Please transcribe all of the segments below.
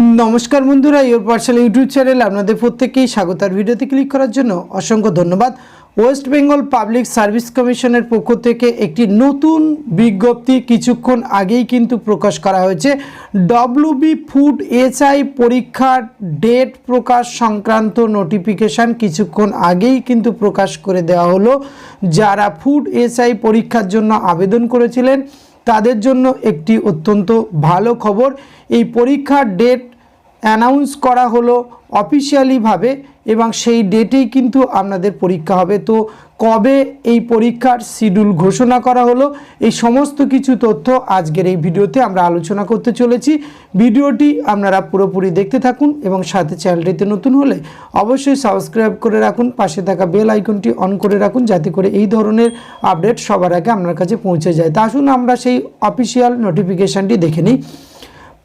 नमस्कार बंधुरा योर पाठशाला यूट्यूब चैनल आपनादेर प्रत्येककेई स्वागत। भिडियोते क्लिक करार जन्य असंख्य धन्यवाद। वेस्ट बेंगल पब्लिक सार्विस कमिशनेर पक्ष थेके एकटी नतून विज्ञप्ति किछुक्षण आगेई किन्तु प्रकाश करा हयेछे। डब्ल्यूबी फुड एचआई परीक्षार डेट प्रकाश संक्रांत नोटिफिकेशन किछुक्षण आगेई किन्तु प्रकाश करे देওয়া हलो। যারা फुड एचआई परीक्षार जन्य आवेदन करेছিলেন তাদের জন্য একটি অত্যন্ত ভালো খবর। এই পরীক্ষার ডেট অ্যানাউন্স করা হলো অফিশিয়ালি ভাবে এবং সেই ডেটেই কিন্তু আপনাদের পরীক্ষা হবে। তো কবে এই পরীক্ষার শিডিউল ঘোষণা করা হলো এই সমস্ত কিছু তথ্য আজকের এই ভিডিওতে আমরা আলোচনা করতে চলেছি। ভিডিওটি আপনারা পুরোপুরি দেখতে থাকুন এবং সাথে চ্যানেলটিতে নতুন হলে অবশ্যই সাবস্ক্রাইব করে রাখুন, পাশে থাকা বেল আইকনটি অন করে রাখুন যাতে করে এই ধরনের আপডেট সবার আগে আপনার কাছে পৌঁছে যায়। তা আসুন আমরা সেই অফিশিয়াল নোটিফিকেশনটি দেখে নিই।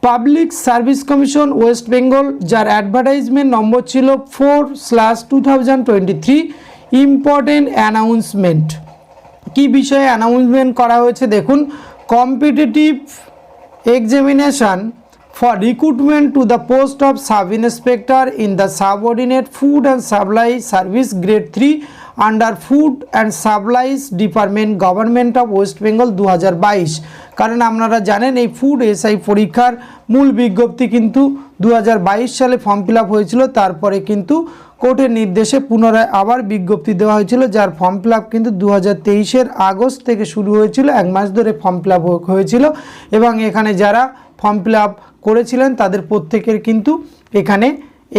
Public service commission West Bengal যার অ্যাডভার্টাইজমেন্ট নম্বর ছিল 4/2023 ইম্পর্টেন্ট অ্যানাউন্সমেন্ট। কি বিষয়ে অ্যানাউন্সমেন্ট করা হয়েছে দেখুন। Competitive examination for recruitment to the post of sub inspector in the subordinate food and supply service grade 3 under food and supplies department government of West Bengal 2022। কারণ আপনারা জানেন এই ফুড এসআই পরীক্ষার মূল বিজ্ঞপ্তি কিন্তু 2022 সালে ফর্ম ফিল আপ হয়েছিল, তারপরে কিন্তু কোর্টের নির্দেশে পুনরায় আবার বিজ্ঞপ্তি দেওয়া হয়েছিল যার ফর্ম ফিল আপ কিন্তু 2023-এর আগস্ট থেকে শুরু হয়েছিল। এক মাস ধরে ফর্ম ফিল আপ হয়েছিল এবং এখানে যারা ফর্ম ফিল আপ করেছিলেন তাদের প্রত্যেকের কিন্তু এখানে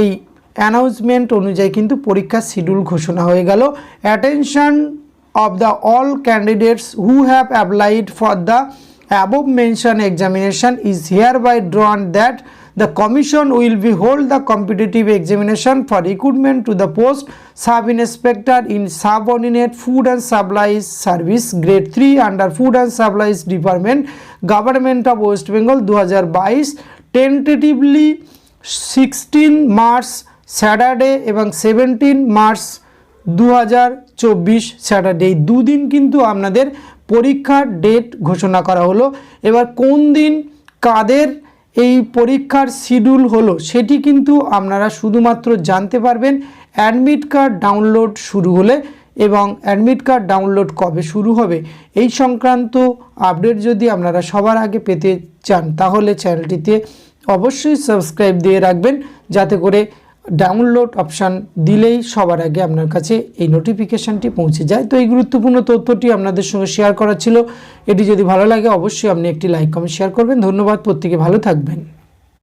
এই অ্যানাউন্সমেন্ট অনুযায়ী কিন্তু পরীক্ষার শিডিউল ঘোষণা হয়ে গেল। Attention of the all candidates who have applied for the above mentioned examination is hereby drawn that the commission will be hold the competitive examination for recruitment to the post sub inspector in subordinate food and supplies service grade 3 under food and supplies department government of West Bengal 2022 tentatively 16 March Saturday এবং 17 March 2024 Saturday. দুদিন কিন্তু আপনাদের পরীক্ষার date ঘোষণা করা হলো। এবার কোন দিন কাদের এই পরীক্ষার শিডিউল হলো সেটি কিন্তু আপনারা শুধুমাত্র জানতে পারবেন অ্যাডমিট কার্ড ডাউনলোড শুরু হলে। এবং অ্যাডমিট কার্ড ডাউনলোড কবে শুরু হবে এই সংক্রান্ত আপডেট যদি আপনারা সবার আগে পেতে চান তাহলে চ্যানেলটিতে অবশ্যই সাবস্ক্রাইব দিয়ে রাখবেন যাতে করে ডাউনলোড অপশান দিলেই সবার আগে আপনার কাছে এই নোটিফিকেশানটি পৌঁছে যায়। তো এই গুরুত্বপূর্ণ তথ্যটি আপনাদের সঙ্গে শেয়ার করা ছিল। এটি যদি ভালো লাগে অবশ্যই আপনি একটি লাইক কমেন্ট শেয়ার করবেন। ধন্যবাদ, প্রত্যেকে ভালো থাকবেন।